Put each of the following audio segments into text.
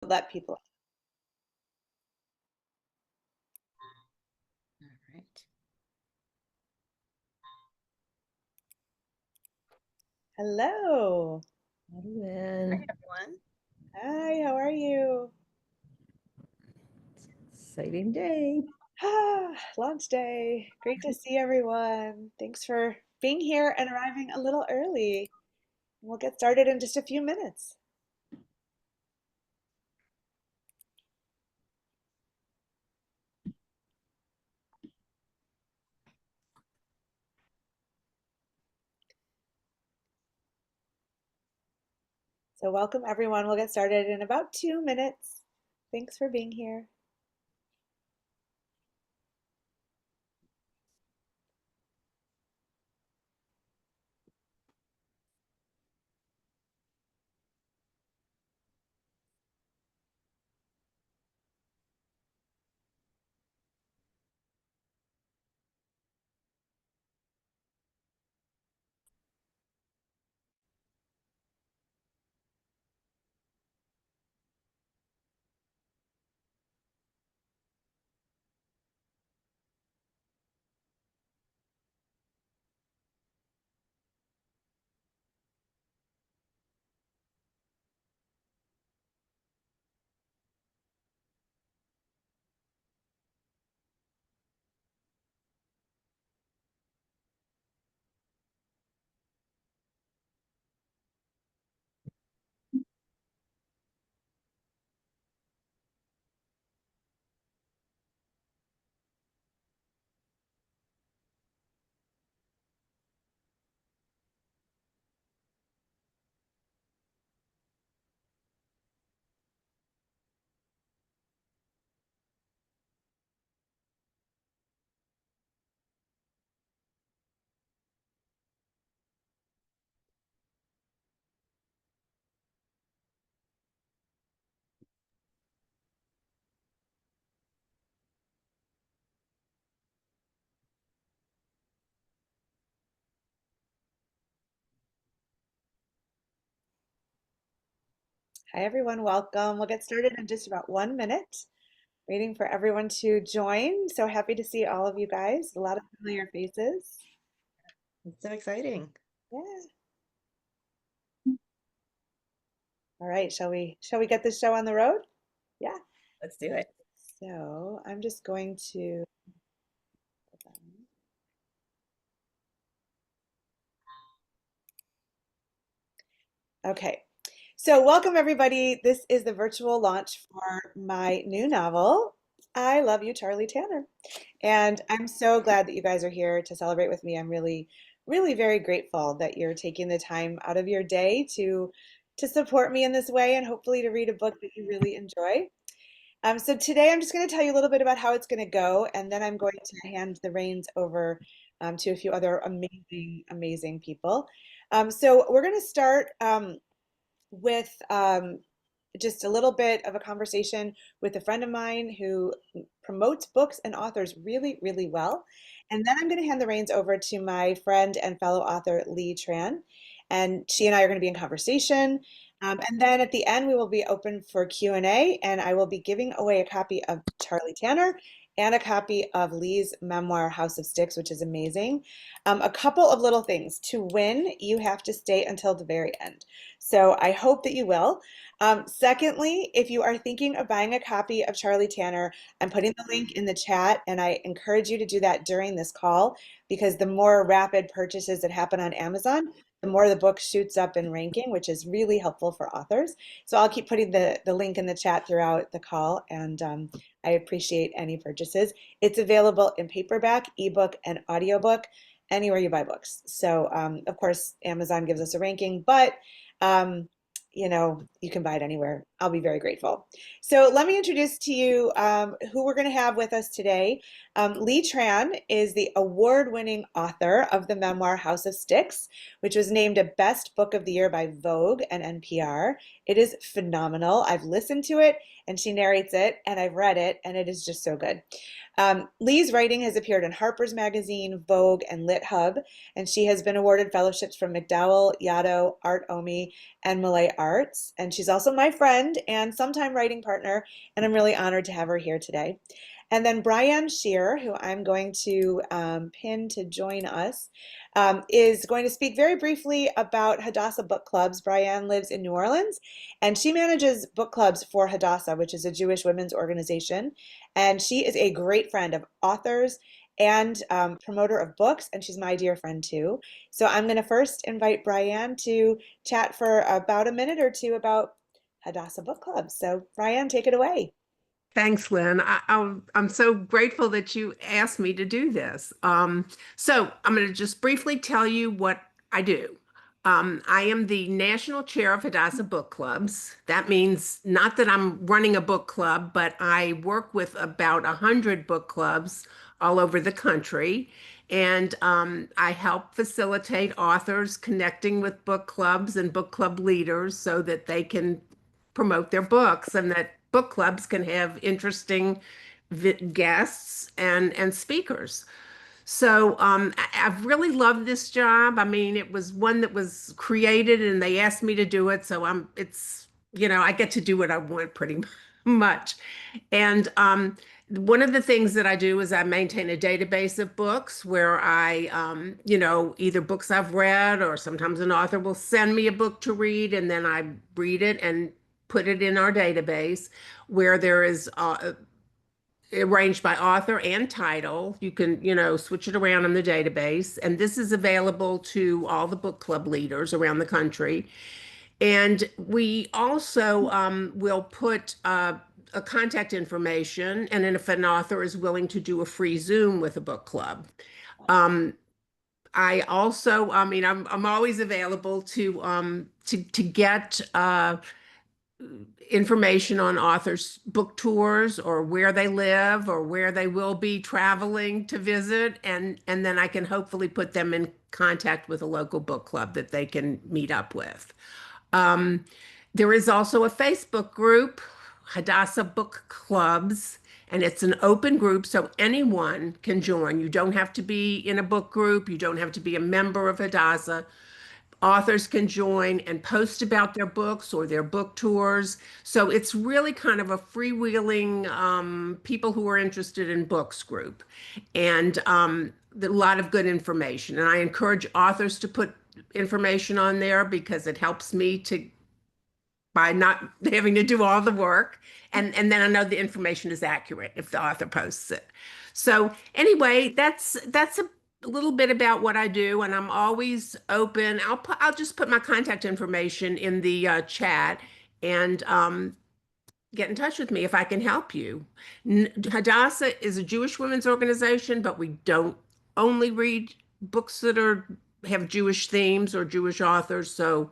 let people. All right. Hello. Hi, everyone. Hi, how are you? Exciting day. Launch day. Great to see everyone. Thanks for being here and arriving a little early. We'll get started in just a few minutes. So welcome everyone. We'll get started in about 2 minutes. Thanks for being here. Hi everyone, welcome. We'll get started in just about 1 minute. Waiting for everyone to join. So happy to see all of you guys. A lot of familiar faces. It's so exciting. Yeah. All right, shall we get this show on the road? Yeah. Let's do it. So I'm just going to, okay. So welcome everybody. This is the virtual launch for my new novel, I Love You, Charlie Tanner. And I'm so glad that you guys are here to celebrate with me. I'm really, really very grateful that you're taking the time out of your day to support me in this way and hopefully to read a book that you really enjoy. So today I'm just going to tell you a little bit about how it's going to go, and then I'm going to hand the reins over to a few other amazing, amazing people. So we're going to start with just a little bit of a conversation with a friend of mine who promotes books and authors really, really well. And then I'm going to hand the reins over to my friend and fellow author, Ly Tran. And she and I are going to be in conversation. And then at the end, we will be open for Q&A, and I will be giving away a copy of Charlie Tanner and a copy of Ly's memoir, House of Sticks, which is amazing. A couple of little things. To win, you have to stay until the very end. So I hope that you will. Secondly, if you are thinking of buying a copy of Charlie Tanner, I'm putting the link in the chat, and I encourage you to do that during this call because the more rapid purchases that happen on Amazon, the more the book shoots up in ranking, which is really helpful for authors. So I'll keep putting the link in the chat throughout the call, and I appreciate any purchases. It's available in paperback, ebook, and audiobook anywhere you buy books. So of course, Amazon gives us a ranking, but um, you can buy it anywhere. I'll be very grateful. So let me introduce to you who we're going to have with us today. Ly Tran is the award-winning author of the memoir House of Sticks, which was named a Best Book of the Year by Vogue and NPR. It is phenomenal. I've listened to it, and she narrates it, and I've read it, and it is just so good. Ly's writing has appeared in Harper's Magazine, Vogue, and Lit Hub, and she has been awarded fellowships from McDowell, Yaddo, Art Omi, and Malay Arts. And she's also my friend. friend and sometime writing partner, and I'm really honored to have her here today. And then Brian Shear, who I'm going to pin to join us, is going to speak very briefly about Hadassah book clubs. Brian lives in New Orleans, and she manages book clubs for Hadassah, which is a Jewish women's organization. And she is a great friend of authors and promoter of books, and she's my dear friend too. So I'm going to first invite Brian to chat for about a minute or two about Hadassah book clubs. So Brian, take it away. Thanks, Lynn. I'm so grateful that you asked me to do this. So I'm going to just briefly tell you what I do. I am the national chair of Hadassah Book Clubs. That means not that I'm running a book club, but I work with about 100 book clubs all over the country. And I help facilitate authors connecting with book clubs and book club leaders so that they can promote their books and that book clubs can have interesting guests and speakers. So I've really loved this job. I mean, it was one that was created and they asked me to do it. So I get to do what I want pretty much. And one of the things that I do is I maintain a database of books where either books I've read or sometimes an author will send me a book to read and then I read it and put it in our database where there is arranged by author and title. You can, switch it around in the database. And this is available to all the book club leaders around the country. And we also will put a contact information, and then if an author is willing to do a free Zoom with a book club. I also, I'm always available to get information on authors' book tours or where they live or where they will be traveling to visit, and then I can hopefully put them in contact with a local book club that they can meet up with. Um, there is also a Facebook group, Hadassah Book Clubs, and it's an open group so anyone can join. You don't have to be in a book group. You don't have to be a member of Hadassah. Authors can join and post about their books or their book tours. So it's really kind of a freewheeling people who are interested in books group and a lot of good information. And I encourage authors to put information on there because it helps me to by not having to do all the work. And then I know the information is accurate if the author posts it. So anyway, that's a little bit about what I do, and I'm always open. I'll just put my contact information in the chat and get in touch with me if I can help you. Hadassah is a Jewish women's organization, but we don't only read books that have Jewish themes or Jewish authors. So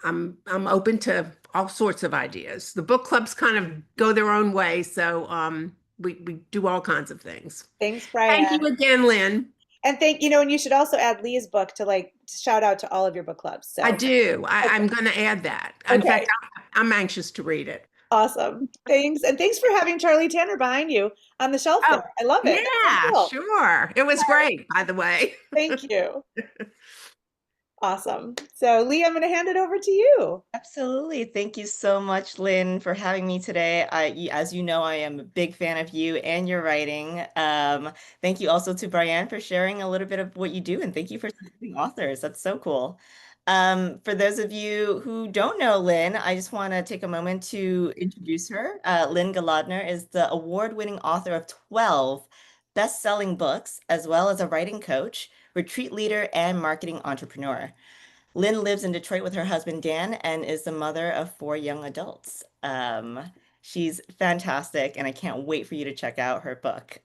I'm open to all sorts of ideas. The book clubs kind of go their own way, so we do all kinds of things. Thanks, Thank Brian. you again, Lynn. And and you should also add Lee's book to shout out to all of your book clubs. I So, do. okay. I'm going to add that. In Okay. fact, I'm anxious to read it. Awesome. Thanks. And thanks for having Charlie Tanner behind you on the shelf Oh, there. I love it. That's so yeah, cool. sure. It was great, by the way. Thank you. Awesome. So, Lee, I'm going to hand it over to you. Absolutely. Thank you so much, Lynn, for having me today. As you know, I am a big fan of you and your writing. Thank you also to Brian for sharing a little bit of what you do, and thank you for supporting authors. That's so cool. For those of you who don't know Lynn, I just want to take a moment to introduce her. Lynne Golodner is the award-winning author of 12 best-selling books, as well as a writing coach, retreat leader, and marketing entrepreneur. Lynn lives in Detroit with her husband, Dan, and is the mother of 4 young adults. She's fantastic, and I can't wait for you to check out her book.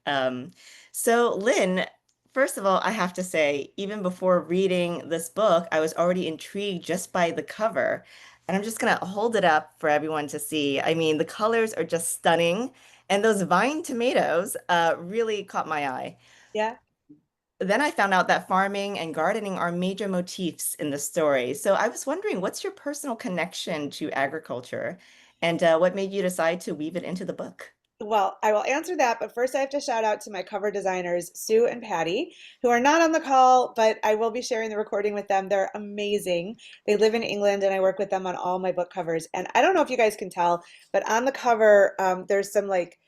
So Lynn, first of all, I have to say, even before reading this book, I was already intrigued just by the cover. And I'm just going to hold it up for everyone to see. I mean, the colors are just stunning. And those vine tomatoes really caught my eye. Yeah. Then I found out that farming and gardening are major motifs in the story. So I was wondering, what's your personal connection to agriculture and what made you decide to weave it into the book? Well, I will answer that, but first I have to shout out to my cover designers, Sue and Patty, who are not on the call, but I will be sharing the recording with them. They're amazing. They live in England, and I work with them on all my book covers. And I don't know if you guys can tell, but on the cover, there's some like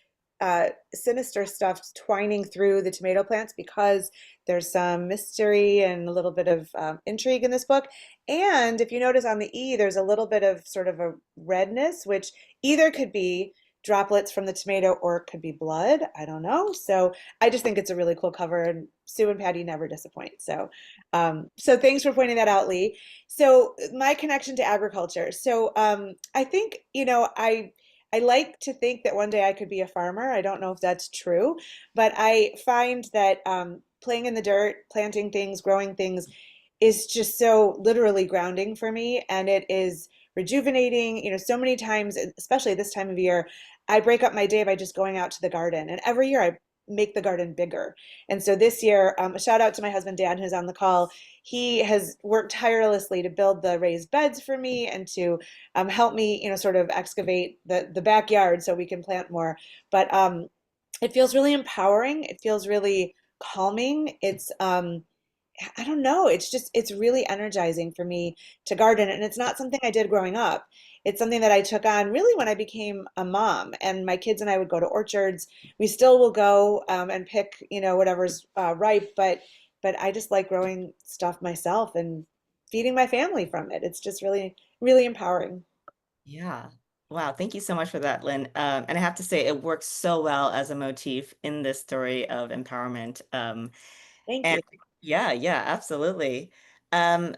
sinister stuff twining through the tomato plants because there's some mystery and a little bit of intrigue in this book. And if you notice on the E, there's a little bit of sort of a redness, which either could be droplets from the tomato or it could be blood. I don't know. So I just think it's a really cool cover, and Sue and Patty never disappoint. So thanks for pointing that out, Lee. So my connection to agriculture. So I think, I like to think that one day I could be a farmer. I don't know if that's true, but I find that playing in the dirt, planting things, growing things is just so literally grounding for me. And it is rejuvenating. So many times, especially this time of year, I break up my day by just going out to the garden. And every year I make the garden bigger. And so this year, a shout out to my husband, Dan, who's on the call. He has worked tirelessly to build the raised beds for me and to help me, sort of excavate the backyard so we can plant more. But it feels really empowering. It feels really calming. I don't know. It's really energizing for me to garden. And it's not something I did growing up. It's something that I took on really when I became a mom. And my kids and I would go to orchards. We still will go and pick, whatever's ripe. But I just like growing stuff myself and feeding my family from it. It's just really, really empowering. Yeah. Wow. Thank you so much for that, Lynn. And I have to say, it works so well as a motif in this story of empowerment. Thank And you. yeah, yeah, absolutely.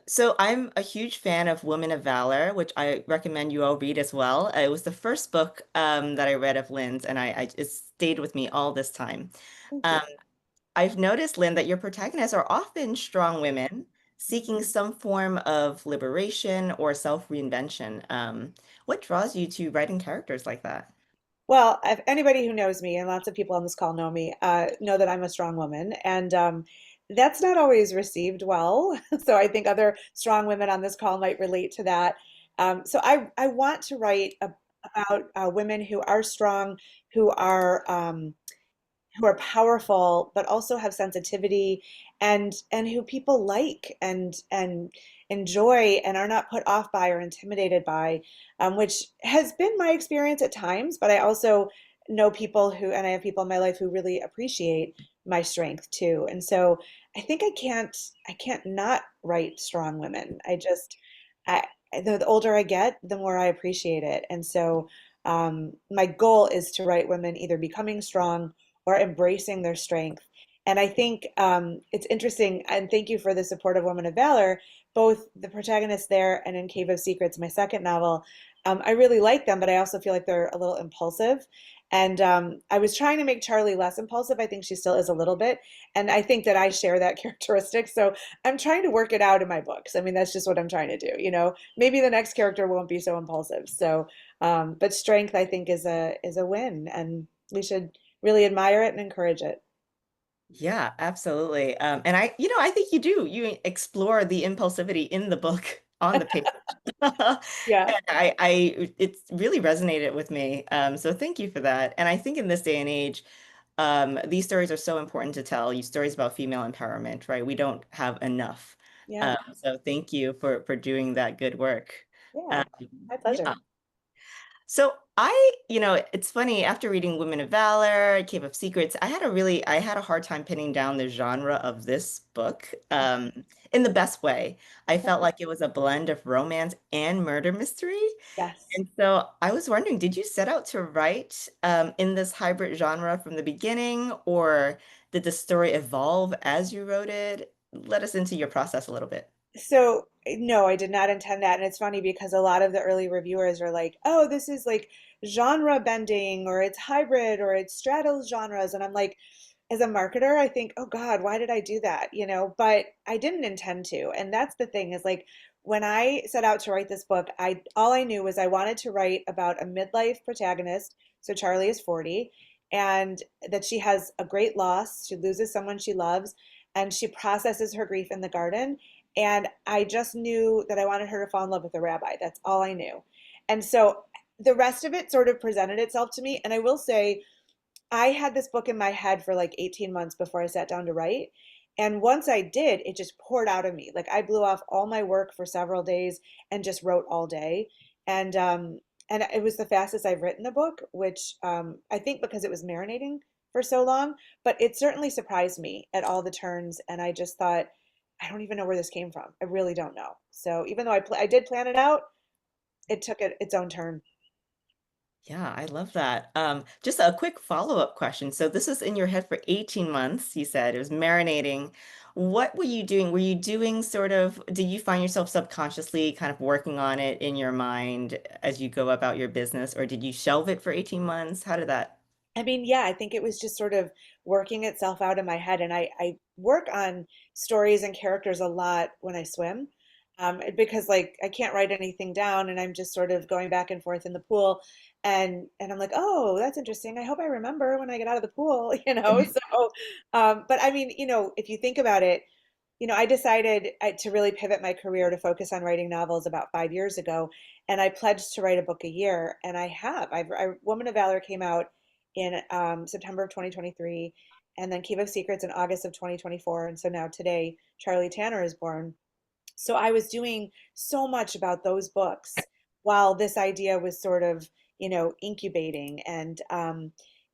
So I'm a huge fan of Women of Valor, which I recommend you all read as well. It was the first book that I read of Lynn's, and it stayed with me all this time. Thank you. Um, I've noticed, Lynn, that your protagonists are often strong women seeking some form of liberation or self-reinvention. What draws you to writing characters like that? Well, if anybody who knows me, and lots of people on this call know me, know that I'm a strong woman, and that's not always received well. So I think other strong women on this call might relate to that. So I want to write about women who are strong, who are who are powerful but also have sensitivity and who people like and enjoy and are not put off by or intimidated by, which has been my experience at times. But I also know people who, and I have people in my life who really appreciate my strength too. And so I can't not write strong women. I the older I get, the more I appreciate it. And so my goal is to write women either becoming strong or embracing their strength. And I think it's interesting, and thank you for the support of Woman of Valor. Both the protagonists there and in Cave of Secrets, my second novel, I really like them, but I also feel like they're a little impulsive. And I was trying to make Charlie less impulsive. I think she still is a little bit. And I think that I share that characteristic. So I'm trying to work it out in my books. I mean, that's just what I'm trying to do. Maybe the next character won't be so impulsive. So, but strength, I think, is a win, and we should really admire it and encourage it. Yeah, absolutely. And I think you do. You explore the impulsivity in the book on the page. Yeah, And it really resonated with me. So thank you for that. And I think in this day and age, these stories are so important to tell. You stories about female empowerment, right? We don't have enough. yeah, So thank you for doing that good work. yeah. Um, My yeah. pleasure. So it's funny, after reading Women of Valor, Cave of Secrets, I had a hard time pinning down the genre of this book, in the best way. I felt like it was a blend of romance and murder mystery. Yes. And so I was wondering, did you set out to write in this hybrid genre from the beginning, or did the story evolve as you wrote it? Let us into your process a little bit. So, no, I did not intend that. And it's funny because a lot of the early reviewers are like, oh, this is like genre bending, or it's hybrid, or it straddles genres. And I'm like, as a marketer, I think, oh God, why did I do that? But I didn't intend to. And that's the thing is like when I set out to write this book, I all I knew was I wanted to write about a midlife protagonist. So Charlie is 40, and that she has a great loss. She loses someone she loves, and she processes her grief in the garden. And I just knew that I wanted her to fall in love with a rabbi. That's all I knew. And so the rest of it sort of presented itself to me. And I will say, I had this book in my head for like 18 months before I sat down to write. And once I did, it just poured out of me. Like I blew off all my work for several days and just wrote all day. And it was the fastest I've written a book, which I think because it was marinating for so long, but it certainly surprised me at all the turns. And I just thought, I don't even know where this came from. I really don't know. So even though I did plan it out, it took its own turn. Yeah, I love that. Just a quick follow-up question. So this was in your head for 18 months, you said. It was marinating. What were you doing? Were you doing sort of, did you find yourself subconsciously kind of working on it in your mind as you go about your business, or did you shelve it for 18 months? How did that? I mean, yeah, I think it was just sort of working itself out in my head. And I work on stories and characters a lot when I swim, because like I can't write anything down and I'm just sort of going back and forth in the pool. And I'm like, oh, that's interesting. I hope I remember when I get out of the pool, you know? So, but I mean, if you think about it, I decided to really pivot my career to focus on writing novels about 5 years ago, and I pledged to write a book a year, and I have. Woman of Valor came out in September of 2023, and then Keep of Secrets in August of 2024, and so now today, Charlie Tanner is born. So I was doing so much about those books while this idea was sort of, incubating. And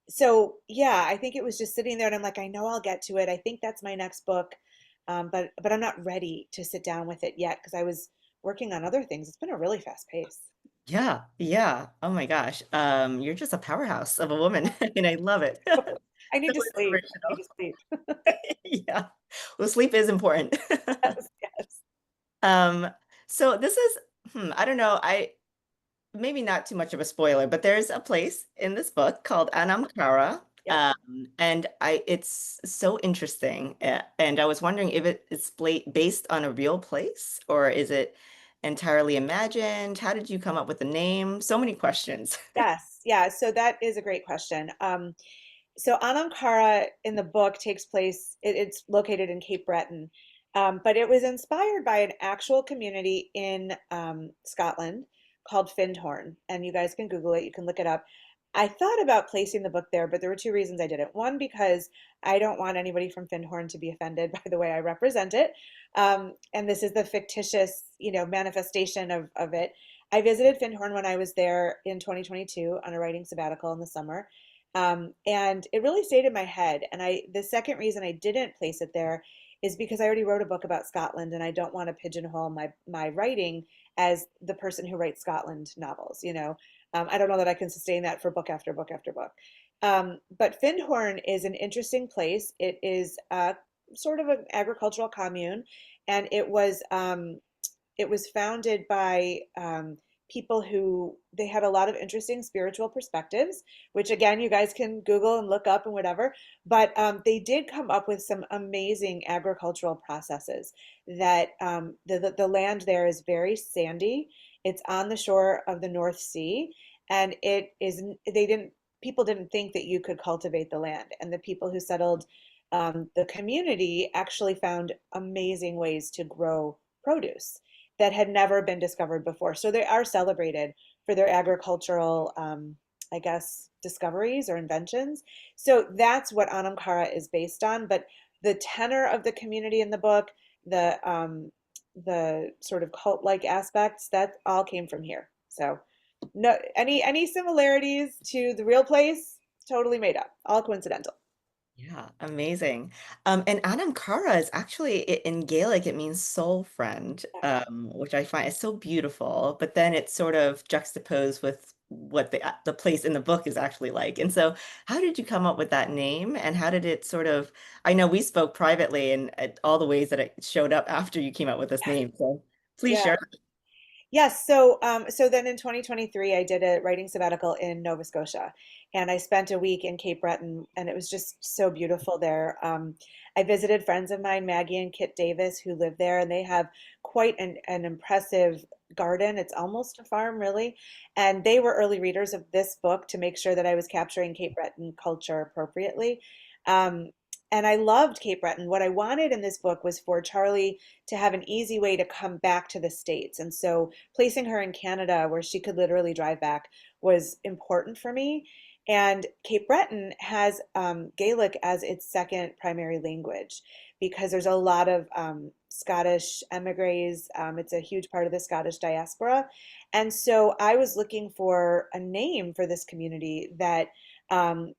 so, yeah, I think it was just sitting there and I'm like, I know I'll get to it. I think that's my next book. But I'm not ready to sit down with it yet because I was working on other things. It's been a really fast pace. Yeah, yeah. Oh my gosh. You're just a powerhouse of a woman, and I love it. I So need to sleep. I need inspirational. to sleep. Yeah. Well, sleep is important. Yes, yes. Um, so this is, I don't know, maybe not too much of a spoiler, but there's a place in this book called Anamkara. Yep. And it's so interesting. And I was wondering if it's based on a real place or is it entirely imagined? How did you come up with the name? So many questions. Yes. Yeah. So that is a great question. So Anam in the book takes place, it's located in Cape Breton, but it was inspired by an actual community in Scotland called Findhorn. And you guys can Google it, you can look it up. I thought about placing the book there, but there were two reasons I didn't. One, because I don't want anybody from Findhorn to be offended by the way I represent it. And this is the fictitious, manifestation of it. I visited Findhorn when I was there in 2022 on a writing sabbatical in the summer. And it really stayed in my head. And the second reason I didn't place it there is because I already wrote a book about Scotland, and I don't want to pigeonhole my writing as the person who writes Scotland novels. I don't know that I can sustain that for book after book after book. But Findhorn is an interesting place. It is sort of an agricultural commune, and it was founded by people who they had a lot of interesting spiritual perspectives, which again you guys can Google and look up and whatever. But they did come up with some amazing agricultural processes. That the land there is very sandy. It's on the shore of the North Sea, and it is. They didn't. People didn't think that you could cultivate the land, and the people who settled the community actually found amazing ways to grow produce that had never been discovered before. So they are celebrated for their agricultural, I guess, discoveries or inventions. So that's what Anamkara is based on. But the tenor of the community in the book, the sort of cult-like aspects, that all came from here. So no, any similarities to the real place, totally made up, all coincidental. Yeah, amazing. And Anam Cara is actually in Gaelic, it means soul friend, which I find is so beautiful. But then it's sort of juxtaposed with what the place in the book is actually like. And so, how did you come up with that name? And how did it sort of? I know we spoke privately and all the ways that it showed up after you came up with this name. So please Yeah. share. Yes, so then in 2023, I did a writing sabbatical in Nova Scotia, and I spent a week in Cape Breton, and it was just so beautiful there. I visited friends of mine, Maggie and Kit Davis, who live there, and they have quite an impressive garden. It's almost a farm, really, and they were early readers of this book to make sure that I was capturing Cape Breton culture appropriately. Um, and I loved Cape Breton. What I wanted in this book was for Charlie to have an easy way to come back to the States. And so placing her in Canada where she could literally drive back was important for me. And Cape Breton has Gaelic as its second primary language because there's a lot of Scottish emigres. It's a huge part of the Scottish diaspora. And so I was looking for a name for this community that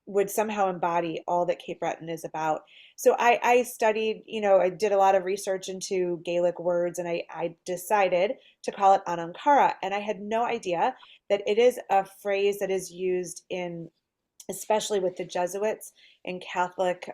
would somehow embody all that Cape Breton is about. So I studied, I did a lot of research into Gaelic words, and I decided to call it Anankara. And I had no idea that it is a phrase that is used in, especially with the Jesuits in Catholic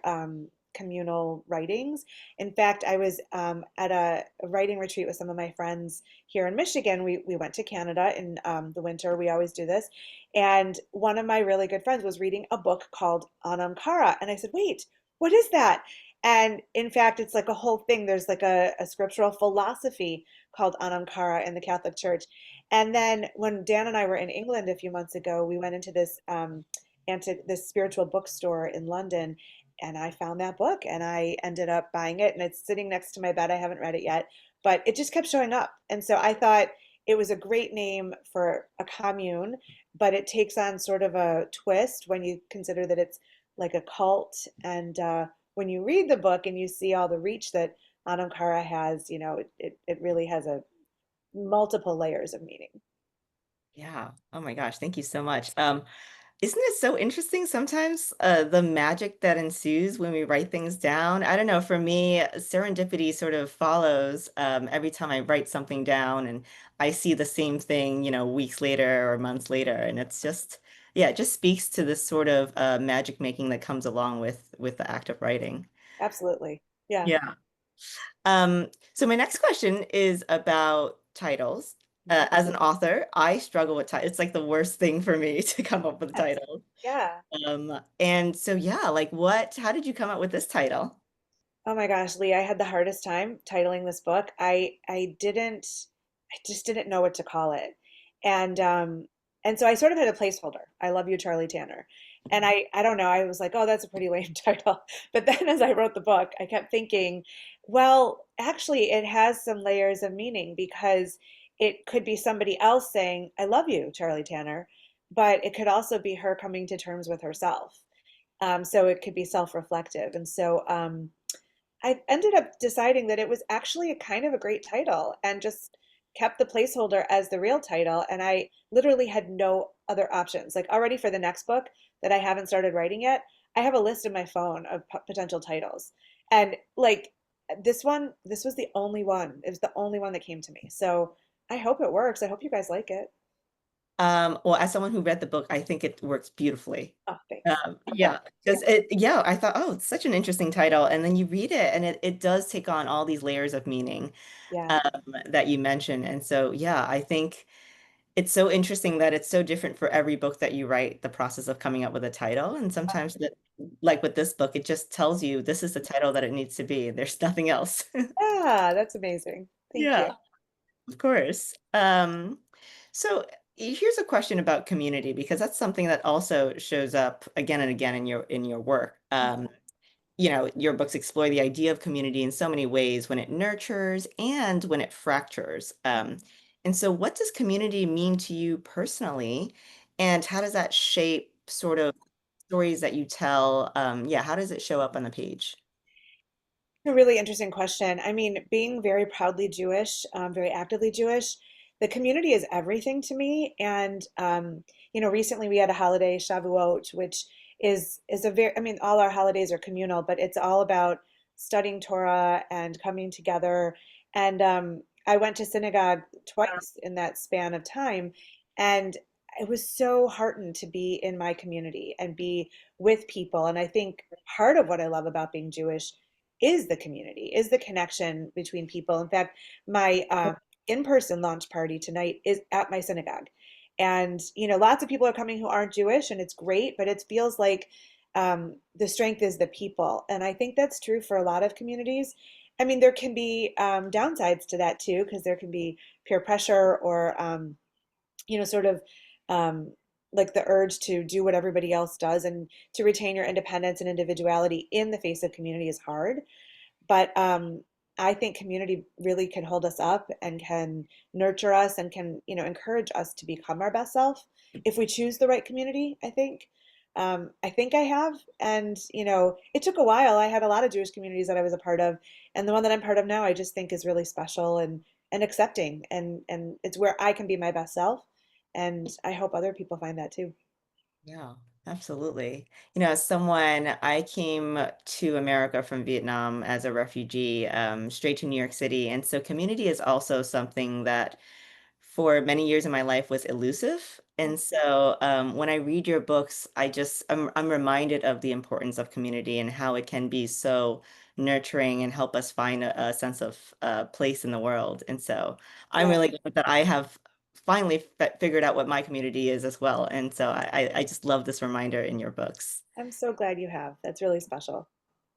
communal writings. In fact, I was at a writing retreat with some of my friends here in Michigan. We went to Canada in the winter. We always do this. And one of my really good friends was reading a book called Anamkara. And I said, wait, what is that? And in fact, it's like a whole thing. There's like a scriptural philosophy called Anamkara in the Catholic Church. And then when Dan and I were in England a few months ago, we went into this spiritual bookstore in London, and I found that book and I ended up buying it, and it's sitting next to my bed. I haven't read it yet, but it just kept showing up. And so I thought it was a great name for a commune, but it takes on sort of a twist when you consider that it's like a cult. And when you read the book and you see all the reach that Anamkara has, it really has a multiple layers of meaning. Yeah. Oh my gosh. Thank you so much. Isn't it so interesting sometimes the magic that ensues when we write things down? I don't know. For me, serendipity sort of follows every time I write something down and I see the same thing, weeks later or months later. And it's just, yeah, it just speaks to this sort of magic making that comes along with the act of writing. Absolutely. Yeah. Yeah. So my next question is about titles. As an author, I struggle with titles. It's like the worst thing for me to come up with Yes. titles. Yeah. And so yeah, like how did you come up with this title? Oh my gosh, Lee, I had the hardest time titling this book. I just didn't know what to call it. And so I sort of had a placeholder. I love you, Charlie Tanner. And I don't know, I was like, oh, that's a pretty lame title. But then as I wrote the book, I kept thinking, well, actually it has some layers of meaning because it could be somebody else saying, I love you, Charlie Tanner, but it could also be her coming to terms with herself. So it could be self-reflective. And so I ended up deciding that it was actually a kind of a great title and just kept the placeholder as the real title. And I literally had no other options. Like already for the next book that I haven't started writing yet, I have a list in my phone of potential titles. And like this was the only one. It was the only one that came to me. So I hope it works. I hope you guys like it. Well, as someone who read the book, I think it works beautifully. Oh, thanks. Yeah, because yeah, I thought, oh, it's such an interesting title. And then you read it and it does take on all these layers of meaning Yeah. um, that you mentioned. And so, yeah, I think it's so interesting that it's so different for every book that you write, the process of coming up with a title. And sometimes that, like with this book, it just tells you this is the title that it needs to be. There's nothing else. Yeah, that's amazing. Thank you. Yeah, of course. So here's a question about community because that's something that also shows up again and again in your work. Your books explore the idea of community in so many ways when it nurtures and when it fractures. And so what does community mean to you personally? And how does that shape sort of stories that you tell? Yeah, how does it show up on the page? A really interesting question. I mean, being very proudly Jewish, very actively Jewish, the community is everything to me. And recently we had a holiday, Shavuot, which is a very, I mean, all our holidays are communal, but it's all about studying Torah and coming together. And I went to synagogue twice in that span of time, and it was so heartened to be in my community and be with people. And I think part of what I love about being Jewish is the community, is the connection between people. In fact, my in-person launch party tonight is at my synagogue. And, lots of people are coming who aren't Jewish, and it's great, but it feels like the strength is the people. And I think that's true for a lot of communities. I mean, there can be downsides to that too, because there can be peer pressure or, sort of um, like the urge to do what everybody else does and to retain your independence and individuality in the face of community is hard. But I think community really can hold us up and can nurture us and can, encourage us to become our best self if we choose the right community, I think. I think I have. And, it took a while. I had a lot of Jewish communities that I was a part of. And the one that I'm part of now, I just think is really special and accepting. And it's where I can be my best self. And I hope other people find that too. Yeah, absolutely. As someone, I came to America from Vietnam as a refugee, straight to New York City. And so community is also something that for many years in my life was elusive. And so when I read your books, I'm reminded of the importance of community and how it can be so nurturing and help us find a sense of place in the world. And so I'm Yeah, really glad that I have finally figured out what my community is as well. And so I just love this reminder in your books. I'm so glad you have. That's really special.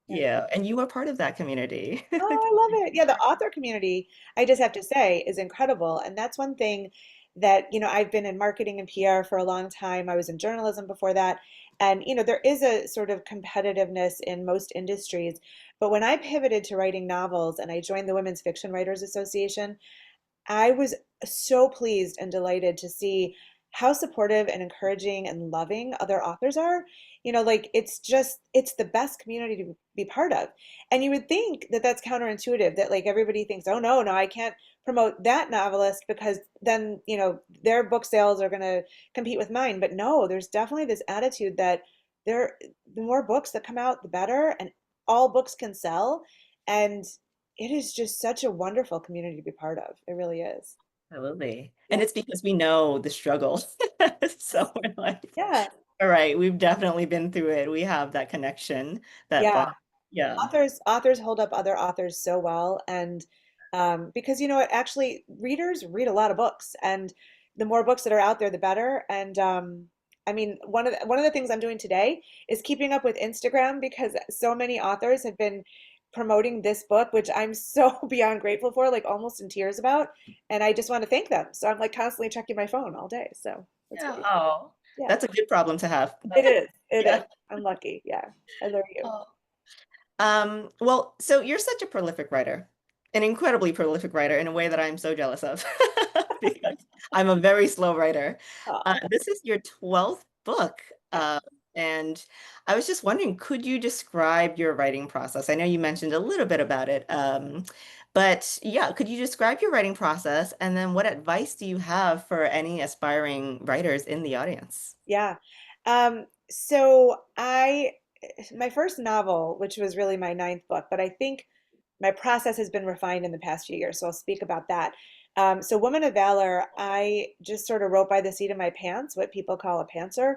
Yeah. Yeah, and you are part of that community. Oh, I love it. Yeah, the author community, I just have to say, is incredible. And that's one thing that, I've been in marketing and PR for a long time. I was in journalism before that. And, there is a sort of competitiveness in most industries. But when I pivoted to writing novels and I joined the Women's Fiction Writers Association, I was so pleased and delighted to see how supportive and encouraging and loving other authors are. Like it's the best community to be part of. And you would think that that's counterintuitive, that like everybody thinks, oh no, no, I can't promote that novelist because then, their book sales are going to compete with mine. But no, there's definitely this attitude that the more books that come out, the better, and all books can sell. And it is just such a wonderful community to be part of. It really is. Absolutely. And Yeah. it's because we know the struggle. So we're like, Yeah. all right, we've definitely been through it. We have that connection, that Yeah. bond. Yeah. Authors hold up other authors so well. And because you know what, actually readers read a lot of books, and the more books that are out there, the better. And I mean, one of the things I'm doing today is keeping up with Instagram because so many authors have been promoting this book, which I'm so beyond grateful for, like almost in tears about. And I just want to thank them. So I'm like constantly checking my phone all day. So that's Yeah. great. Oh, Yeah, that's a good problem to have. it is. It is. Yeah. I'm lucky. Yeah. I love you. Oh. Well, so you're such a prolific writer, an incredibly prolific writer in a way that I'm so jealous of because I'm a very slow writer. Aw. This is your 12th book. Yeah. And I was just wondering, could you describe your writing process? I know you mentioned a little bit about it, but yeah, could you describe your writing process and then what advice do you have for any aspiring writers in the audience? Yeah. So my first novel, which was really my ninth book, but I think my process has been refined in the past few years. So I'll speak about that. So Woman of Valor, I just sort of wrote by the seat of my pants, what people call a pantser.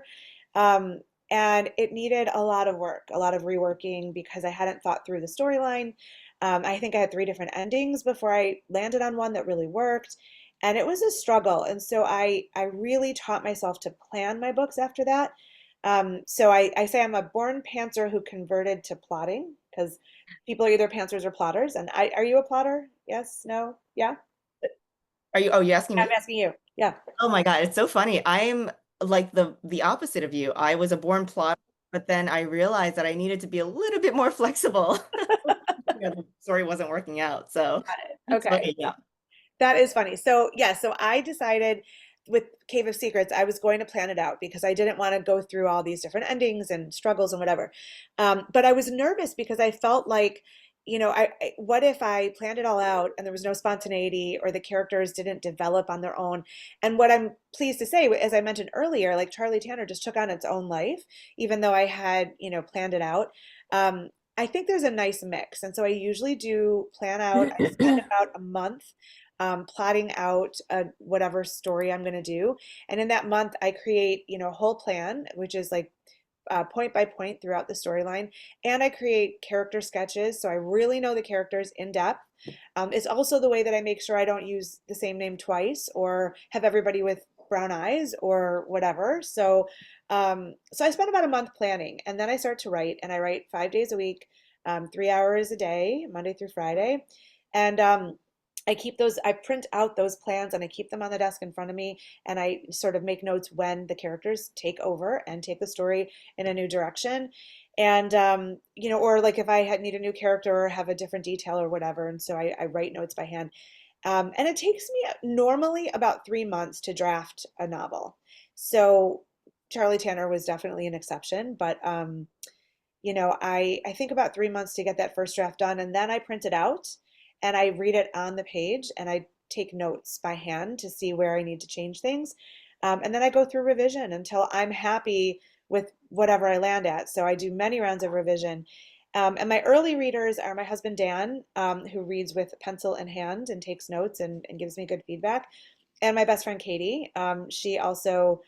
Um, and it needed a lot of work, a lot of reworking because I hadn't thought through the storyline. I think I had three different endings before I landed on one that really worked. And it was a struggle. And so I really taught myself to plan my books after that. So I say I'm a born pantser who converted to plotting because people are either pantsers or plotters. And are you a plotter? Yes? No? Yeah? Oh, you asking I'm me? asking you. Yeah. Oh my God, it's so funny. I am like the opposite of you. I was a born plotter, but then I realized that I needed to be a little bit more flexible. Yeah, the story wasn't working out. So Got it. it's Okay. funny. Yeah. That is funny. So, yeah, so I decided with Cave of Secrets, I was going to plan it out because I didn't want to go through all these different endings and struggles and whatever. But I was nervous because I felt like, what if I planned it all out and there was no spontaneity or the characters didn't develop on their own? And what I'm pleased to say, as I mentioned earlier, like Charlie Tanner just took on its own life, even though I had, planned it out. I think there's a nice mix. And so I usually do plan out, I spend about a month plotting out whatever story I'm going to do. And in that month, I create, a whole plan, which is like point by point throughout the storyline. And I create character sketches. So I really know the characters in depth. It's also the way that I make sure I don't use the same name twice or have everybody with brown eyes or whatever. So I spend about a month planning and then I start to write and I write 5 days a week, 3 hours a day, Monday through Friday. And I keep those, I print out those plans and I keep them on the desk in front of me, and I sort of make notes when the characters take over and take the story in a new direction. And or like if I need a new character or have a different detail or whatever, and so I write notes by hand. And it takes me normally about 3 months to draft a novel. So Charlie Tanner was definitely an exception, but I think about 3 months to get that first draft done, and then I print it out and I read it on the page and I take notes by hand to see where I need to change things. And then I go through revision until I'm happy with whatever I land at. So I do many rounds of revision. And my early readers are my husband Dan, who reads with pencil in hand and takes notes and gives me good feedback, and my best friend Katie. She also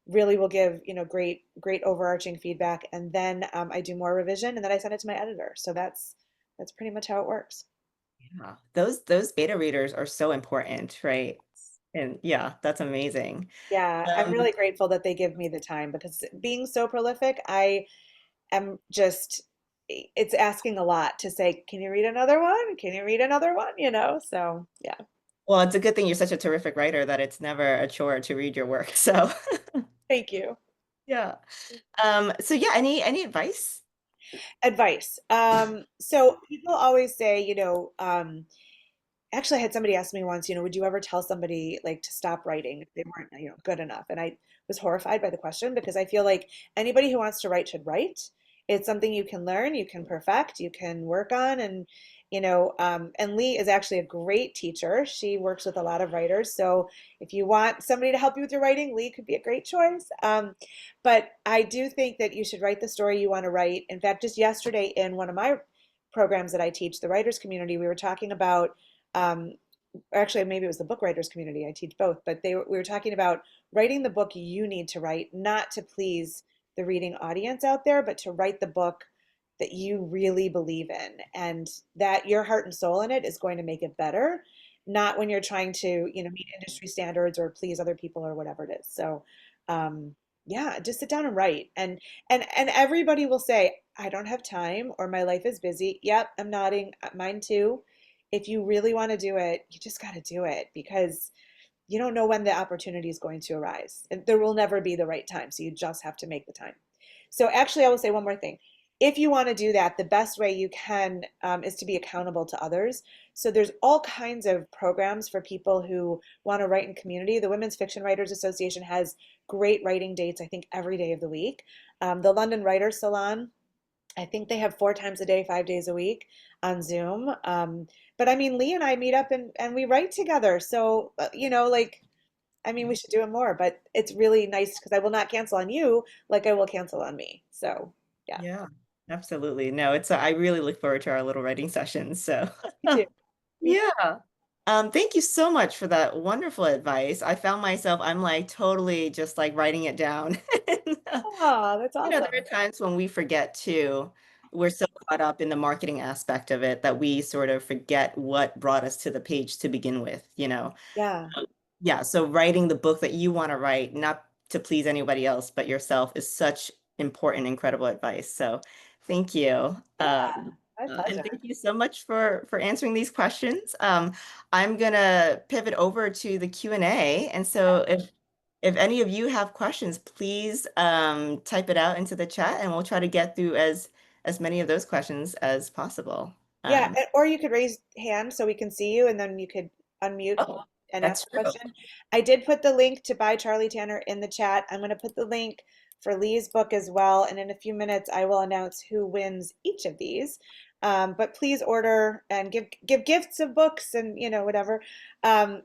really will give, great overarching feedback, and then I do more revision, and then I send it to my editor. So that's pretty much how it works. Yeah. Those beta readers are so important, right? And yeah, that's amazing. Yeah, I'm Um, really grateful that they give me the time, because being so prolific, I am just, it's asking a lot to say, can you read another one? Can you read another one? So yeah. well, it's a good thing you're such a terrific writer that it's never a chore to read your work. So Thank you. yeah. So yeah, any advice? Advice. So people always say, actually, I had somebody ask me once, would you ever tell somebody like to stop writing if they weren't, good enough? And I was horrified by the question, because I feel like anybody who wants to write should write. It's something you can learn, you can perfect, you can work on, and Lee is actually a great teacher. She works with a lot of writers, so if you want somebody to help you with your writing, Lee could be a great choice. But I do think that you should write the story you want to write. In fact, just yesterday in one of my programs that I teach, the writers community, we were talking about um, actually maybe it was the book writers community. I teach both, but we were talking about writing the book you need to write, not to please the reading audience out there, but to write the book that you really believe in, and that your heart and soul in it is going to make it better, not when you're trying to, meet industry standards or please other people or whatever it is. So, yeah, just sit down and write. And everybody will say, I don't have time, or my life is busy. Yep, I'm nodding. Mine too. If you really want to do it, you just got to do it, because you don't know when the opportunity is going to arise. And there will never be the right time. So you just have to make the time. So actually, I will say one more thing. If you want to do that, the best way you can is to be accountable to others. So there's all kinds of programs for people who want to write in community. The Women's Fiction Writers Association has great writing dates, I think, every day of the week. The London Writers Salon, I think they have 4 times a day, 5 days a week on Zoom. But I mean, Lee and I meet up and we write together. So, like, I mean, we should do it more, but it's really nice because I will not cancel on you like I will cancel on me. So, yeah, Yeah, absolutely. No, I really look forward to our little writing sessions. So me too. Me too. yeah. Thank you so much for that wonderful advice. I found myself, I'm like totally just like writing it down. Oh, that's There are awesome. times when we forget to, we're so caught up in the marketing aspect of it that we sort of forget what brought us to the page to begin with. Yeah. Yeah, so writing the book that you want to write, not to please anybody else but yourself, is such important, incredible advice. So thank you. Yeah. My And pleasure. thank you so much for answering these questions. I'm gonna pivot over to the Q&A. And so if any of you have questions, please type it out into the chat and we'll try to get through as many of those questions as possible. Yeah, Um, or you could raise hand so we can see you, and then you could unmute oh, and that's ask a true. question. I did put the link to buy Charlie Tanner in the chat. I'm going to put the link for Lee's book as well, and in a few minutes I will announce who wins each of these. But please order and give gifts of books and whatever.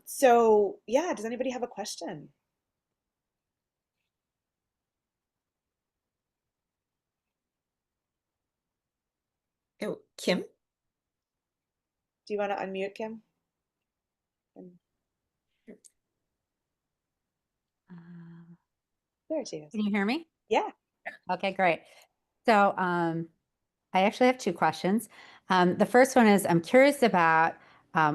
So yeah, does anybody have a question? Oh, Kim? Do you want to unmute Kim? And Um, there she is. Can you hear me? Yeah. Okay, great. So I actually have two questions. The first one is I'm curious about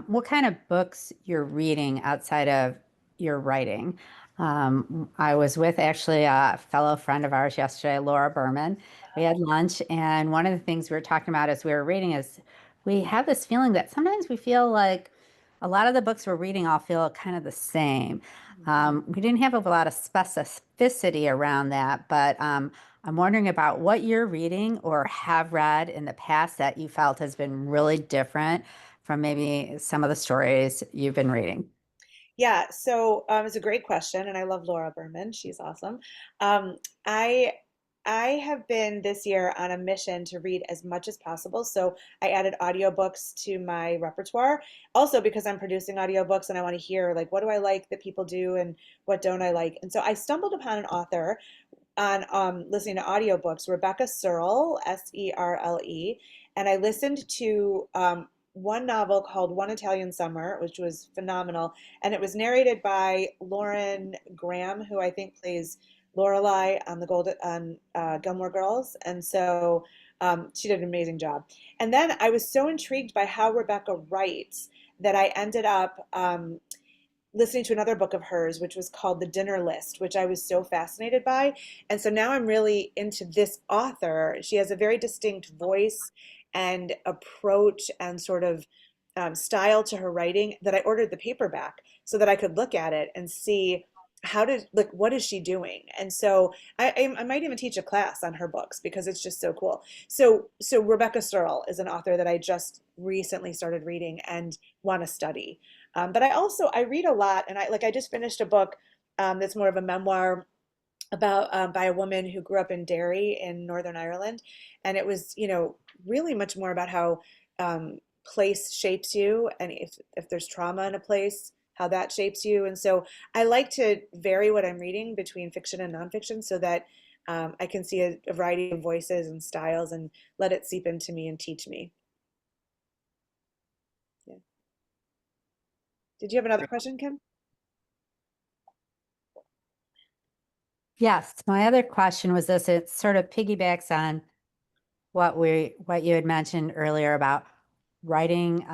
what kind of books you're reading outside of your writing. I was with actually a fellow friend of ours yesterday, Laura Berman. We had lunch, and one of the things we were talking about as we were reading is we have this feeling that sometimes we feel like a lot of the books we're reading all feel kind of the same. We didn't have a lot of specificity around that, but I'm wondering about what you're reading or have read in the past that you felt has been really different from maybe some of the stories you've been reading. Yeah, so it's a great question, and I love Laura Berman. She's awesome. Um, I I have been this year on a mission to read as much as possible. So I added audiobooks to my repertoire, also because I'm producing audiobooks and I want to hear like what do I like that people do and what don't I like. And so I stumbled upon an author on listening to audiobooks, Rebecca Searle, Serle, and I listened to one novel called One Italian Summer, which was phenomenal, and it was narrated by Lauren Graham, who I think plays Lorelai on the Gilmore Girls, and so she did an amazing job. And then I was so intrigued by how Rebecca writes that I ended up listening to another book of hers, which was called The Dinner List, which I was so fascinated by. And so now I'm really into this author. She has a very distinct voice and approach and sort of style to her writing that I ordered the paperback so that I could look at it and see how did like what is she doing. And so I might even teach a class on her books because it's just so cool. So Rebecca Searle is an author that I just recently started reading and want to study. But I read a lot, and I just finished a book that's more of a memoir about by a woman who grew up in Derry in Northern Ireland, and it was really much more about how place shapes you, and if there's trauma in a place, how that shapes you. And so I like to vary what I'm reading between fiction and nonfiction so that I can see a variety of voices and styles and let it seep into me and teach me. Yeah. Did you have another question, Kim? Yes, my other question was this. It sort of piggybacks on what you had mentioned earlier about writing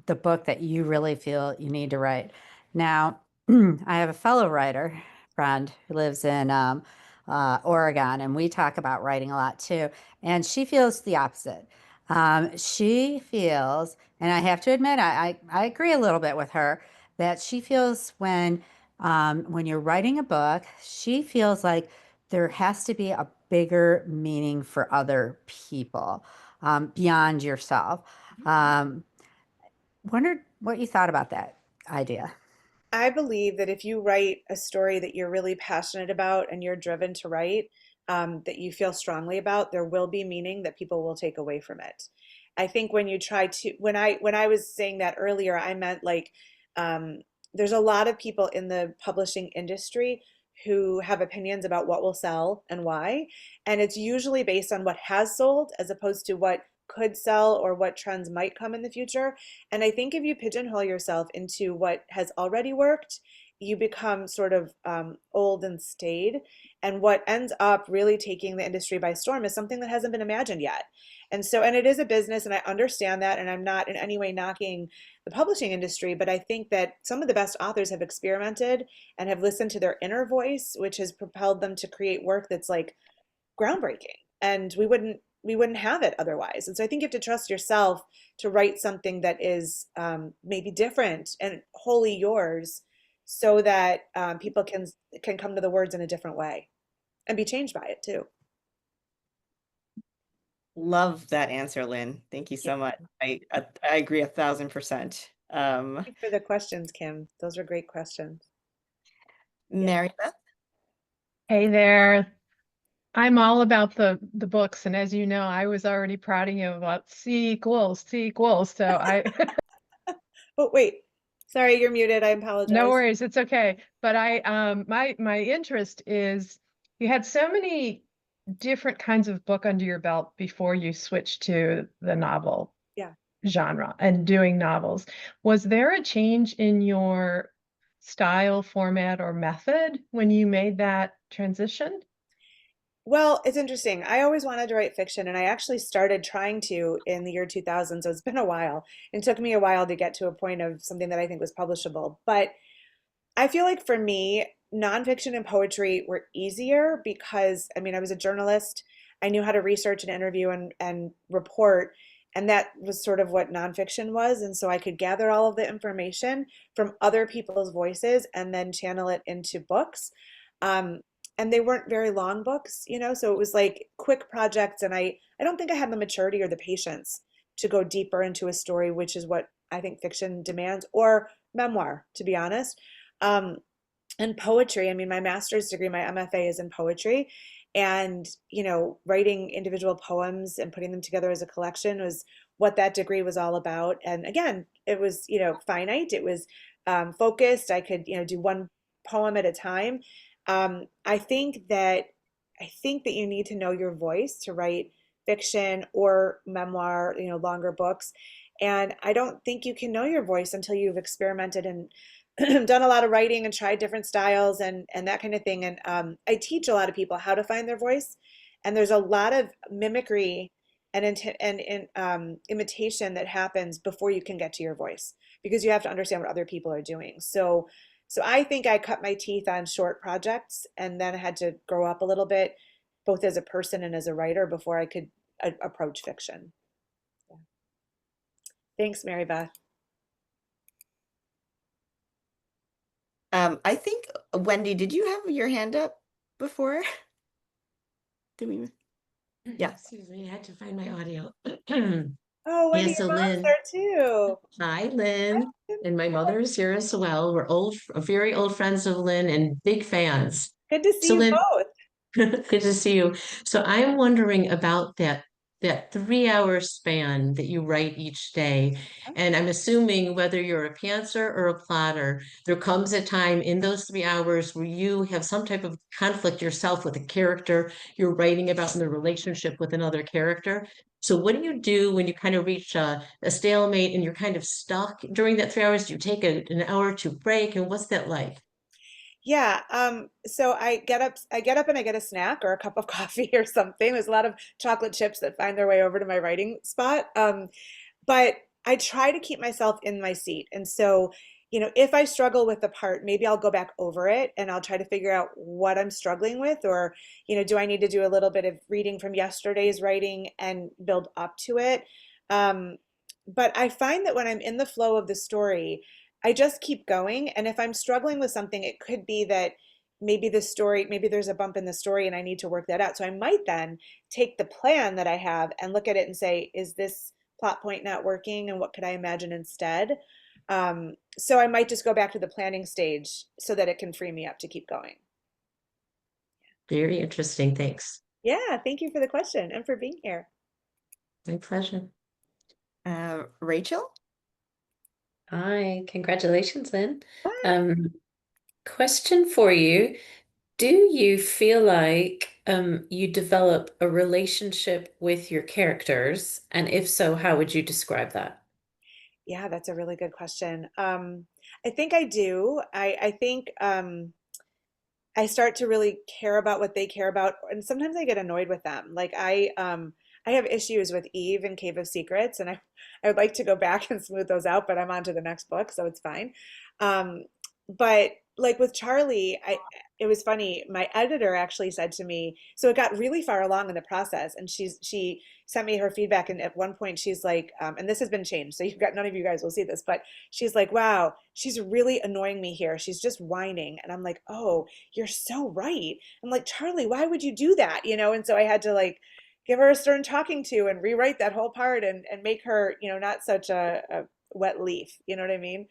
the book that you really feel you need to write. Now, I have a fellow writer friend who lives in Oregon, and we talk about writing a lot too. And she feels the opposite. She feels, and I have to admit, I agree a little bit with her, that she feels when you're writing a book, she feels like there has to be a bigger meaning for other people beyond yourself. Um, Wondered what you thought about that idea. I believe that if you write a story that you're really passionate about and you're driven to write, that you feel strongly about, there will be meaning that people will take away from it. I think when you try to, when I was saying that earlier, I meant like um, there's a lot of people in the publishing industry who have opinions about what will sell and why, and it's usually based on what has sold as opposed to what could sell or what trends might come in the future. And I think if you pigeonhole yourself into what has already worked, you become sort of old and staid. And what ends up really taking the industry by storm is something that hasn't been imagined yet. And so, and it is a business, and I understand that, and I'm not in any way knocking the publishing industry, but I think that some of the best authors have experimented and have listened to their inner voice, which has propelled them to create work that's like groundbreaking, and we wouldn't have it otherwise. And so I think you have to trust yourself to write something that is maybe different and wholly yours, so that people can come to the words in a different way and be changed by it too. Love that answer, Lynn. Thank you Yeah. so much. I agree 1,000%. Thank you for the questions, Kim. Those were great questions. Yeah. Mary Beth? Hey there. I'm all about the books, and as you know, I was already prodding you about C equals, C equals. So I Oh, wait. Sorry, you're muted. I no apologize. worries, it's okay. But my interest is you had so many different kinds of book under your belt before you switched to the novel Yeah. genre and doing novels. Was there a change in your style, format, or method when you made that transition? Well, it's interesting. I always wanted to write fiction, and I actually started trying to in the year 2000, so it's been a while. It took me a while to get to a point of something that I think was publishable. But I feel like for me, nonfiction and poetry were easier because, I mean, I was a journalist. I knew how to research and interview and report. And that was sort of what nonfiction was. And so I could gather all of the information from other people's voices and then channel it into books. And they weren't very long books, so it was like quick projects. And I don't think I had the maturity or the patience to go deeper into a story, which is what I think fiction demands, or memoir, to be honest. And poetry. I mean, my master's degree, my MFA is in poetry. And, writing individual poems and putting them together as a collection was what that degree was all about. And again, it was, finite. It was focused. I could, do one poem at a time. I think that you need to know your voice to write fiction or memoir, longer books. And I don't think you can know your voice until you've experimented and done a lot of writing and tried different styles and that kind of thing. And I teach a lot of people how to find their voice. And there's a lot of mimicry and imitation that happens before you can get to your voice, because you have to understand what other people are doing. So I think I cut my teeth on short projects, and then I had to grow up a little bit, both as a person and as a writer, before I could approach fiction. Yeah. Thanks, Mary Beth. I think, Wendy, did you have your hand up before? Did we? Yeah. Excuse me, I had to find my audio. Oh, Wendy, so your mom's Lynn, there too. hi, Lynn, and my mother is here as well. We're very old friends of Lynn and big fans. Good to see So you Lynn, both. good to see you. So I'm wondering about that 3-hour span that you write each day. And I'm assuming whether you're a pantser or a plotter, there comes a time in those 3 hours where you have some type of conflict yourself with a character you're writing about in the relationship with another character. So what do you do when you kind of reach a stalemate and you're kind of stuck during that 3 hours? Do you take an hour to break? And what's that like? Yeah, so I get up and I get a snack or a cup of coffee or something. There's a lot of chocolate chips that find their way over to my writing spot. But I try to keep myself in my seat. And so, if I struggle with the part, maybe I'll go back over it and I'll try to figure out what I'm struggling with, or, do I need to do a little bit of reading from yesterday's writing and build up to it? But I find that when I'm in the flow of the story, I just keep going. And if I'm struggling with something, it could be that maybe there's a bump in the story and I need to work that out. So I might then take the plan that I have and look at it and say, is this plot point not working? And what could I imagine instead? So I might just go back to the planning stage so that it can free me up to keep going. Very interesting. Thanks. Yeah, thank you for the question and for being here. My pleasure. Rachel? Hi, congratulations, Lynn. Hi. Question for you. Do you feel like you develop a relationship with your characters? And if so, how would you describe that? Yeah, that's a really good question. I think I do. I think I start to really care about what they care about, and sometimes I get annoyed with them. Like I have issues with Eve in Cave of Secrets, and I would like to go back and smooth those out, but I'm on to the next book, so it's fine. But like with Charlie, it was funny. My editor actually said to me, so it got really far along in the process, and she sent me her feedback, and at one point she's like, and this has been changed, so none of you guys will see this, but she's like, wow, she's really annoying me here. She's just whining. And I'm like, oh, you're so right. I'm like, Charlie, why would you do that? And so I had to like give her a stern talking to and rewrite that whole part and make her, not such a wet leaf. You know what I mean?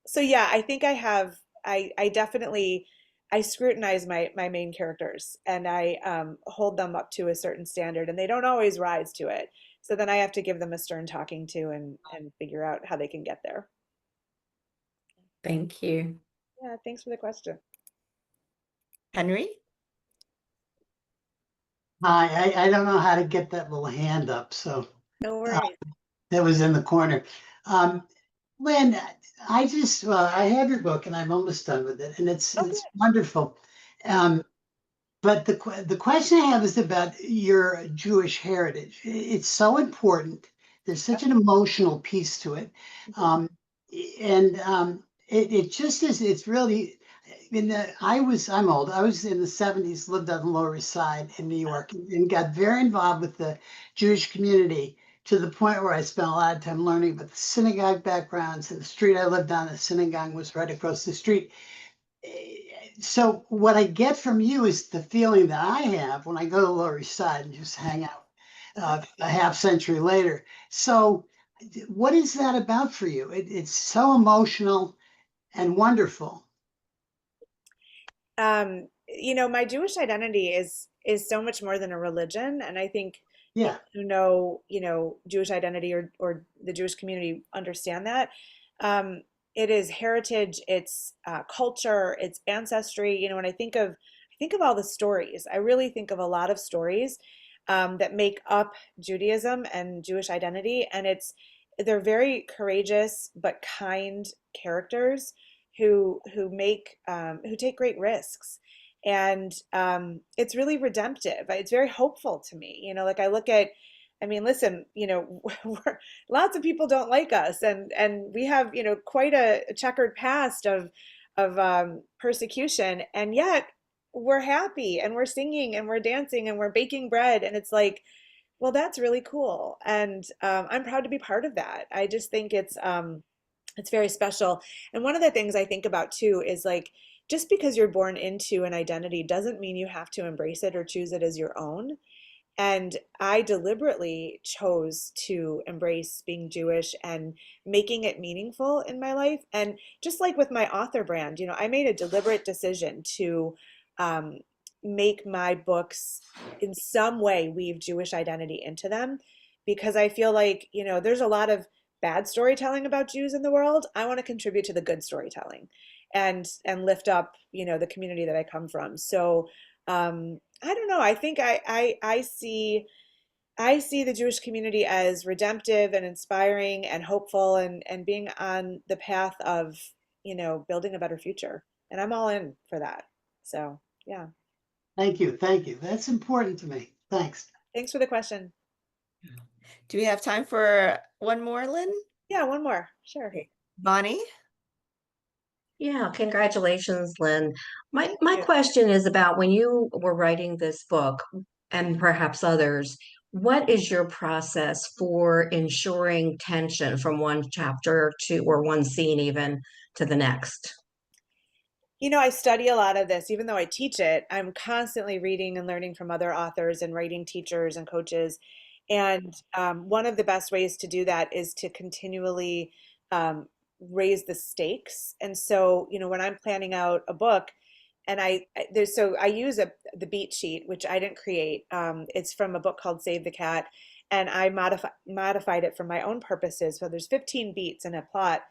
So yeah, I think I definitely, I scrutinize my main characters, and I hold them up to a certain standard, and they don't always rise to it. So then I have to give them a stern talking to and figure out how they can get there. Thank you. Yeah, thanks for the question. Henry? Hi, I don't know how to get that little hand up, so No worries. that was in the corner. Lynn, I have your book and I'm almost done with it, and it's wonderful. But the question I have is about your Jewish heritage. It's so important. There's such an emotional piece to it, it just is. It's really. I'm old. I was in the 70s, lived on the Lower East Side in New York, and got very involved with the Jewish community. to the point where I spent a lot of time learning about the synagogue backgrounds. And the street I lived on, the synagogue was right across the street. So what I get from you is the feeling that I have when I go to the Lower East Side and just hang out a half century later. So what is that about for you? It's so emotional and wonderful. You know, my Jewish identity is so much more than a religion, and I think Yeah. people who know, you know, Jewish identity or the Jewish community understand that. It is heritage, it's culture, it's ancestry. You know, when I think of all the stories. I really think of a lot of stories that make up Judaism and Jewish identity, and they're very courageous but kind characters who take great risks, and it's really redemptive. It's very hopeful to me. You know, like I look at, I mean, listen, you know, lots of people don't like us, and we have, you know, quite a checkered past of persecution, and yet we're happy and we're singing and we're dancing and we're baking bread, and it's like, well, that's really cool, and I'm proud to be part of that. I just think it's very special. And one of the things I think about too is like, just because you're born into an identity doesn't mean you have to embrace it or choose it as your own. And I deliberately chose to embrace being Jewish and making it meaningful in my life. And just like with my author brand, you know, I made a deliberate decision to um, make my books in some way weave Jewish identity into them, because I feel like, you know, there's a lot of bad storytelling about Jews in the world. I want to contribute to the good storytelling and lift up, you know, the community that I come from. So I don't know. I think I see the Jewish community as redemptive and inspiring and hopeful and being on the path of, you know, building a better future. And I'm all in for that. So yeah. Thank you. Thank you. That's important to me. Thanks. Thanks for the question. Do we have time for one more, Lynn? Yeah, one more. Sure. Okay. Bonnie? Yeah, congratulations, Lynn. My Thank my you. question is about when you were writing this book, and perhaps others, what is your process for ensuring tension from one chapter to, or one scene even, to the next? You know, I study a lot of this. Even though I teach it, I'm constantly reading and learning from other authors and writing teachers and coaches. And one of the best ways to do that is to continually um, raise the stakes. And so, you know, when I'm planning out a book, and I use the beat sheet, which I didn't create. It's from a book called Save the Cat, and I modified it for my own purposes. So there's 15 beats in a plot.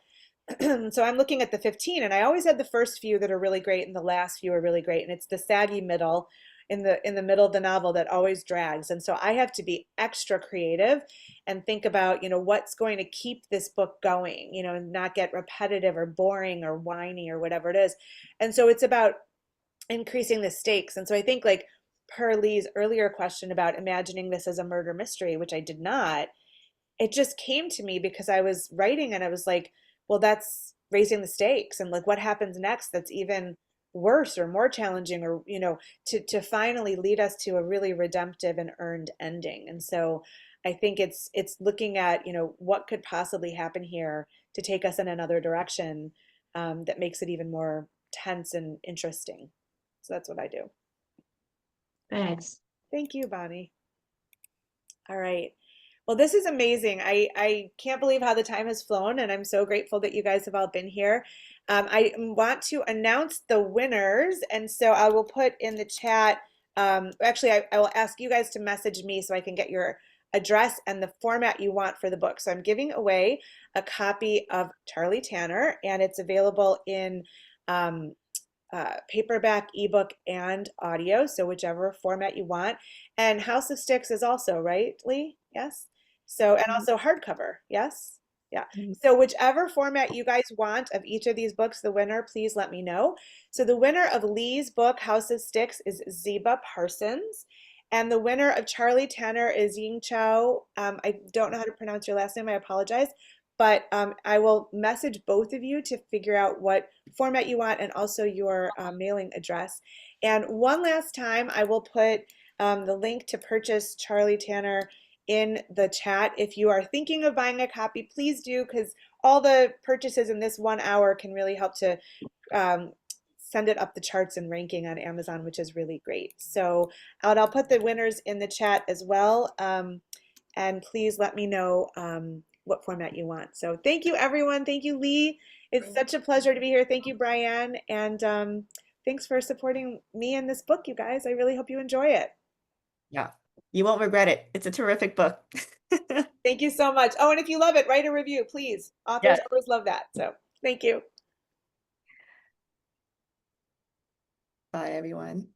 So I'm looking at the 15, and I always had the first few that are really great and the last few are really great, and it's the saggy middle in the middle of the novel that always drags. And so I have to be extra creative and think about, you know, what's going to keep this book going, you know, and not get repetitive or boring or whiny or whatever it is. And so it's about increasing the stakes. And so I think, like, per Lee's earlier question about imagining this as a murder mystery, which I did not, it just came to me because I was writing and I was like, well, that's raising the stakes, and like what happens next that's even worse or more challenging, or, you know, to finally lead us to a really redemptive and earned ending. And so I think it's looking at, you know, what could possibly happen here to take us in another direction that makes it even more tense and interesting. So that's what I do. Thanks. Thank you, Bonnie. All right. Well, this is amazing. I can't believe how the time has flown, and I'm so grateful that you guys have all been here. I want to announce the winners, and so I will put in the chat. Actually, I will ask you guys to message me so I can get your address and the format you want for the book. So I'm giving away a copy of Charlie Tanner, and it's available in paperback, ebook, and audio. So whichever format you want. And House of Sticks is also, right, Lee? Yes. So, and also hardcover. Yes. Yeah. So whichever format you guys want of each of these books, the winner, please let me know. So the winner of Lee's book, House of Sticks, is Zeba Parsons. And the winner of Charlie Tanner is Ying Chow. I don't know how to pronounce your last name. I apologize. But I will message both of you to figure out what format you want and also your mailing address. And one last time, I will put the link to purchase Charlie Tanner in the chat. If you are thinking of buying a copy, please do, because all the purchases in this 1 hour can really help to send it up the charts and ranking on Amazon, which is really great. So I'll put the winners in the chat as well. And please let me know what format you want. So thank you, everyone. Thank you, Lee. It's such a pleasure to be here. Thank you, Brian. And thanks for supporting me in this book, you guys. I really hope you enjoy it. Yeah, you won't regret it. It's a terrific book. Thank you so much. Oh, and if you love it, write a review, please. Authors Yes. always love that. So thank you. Bye, everyone.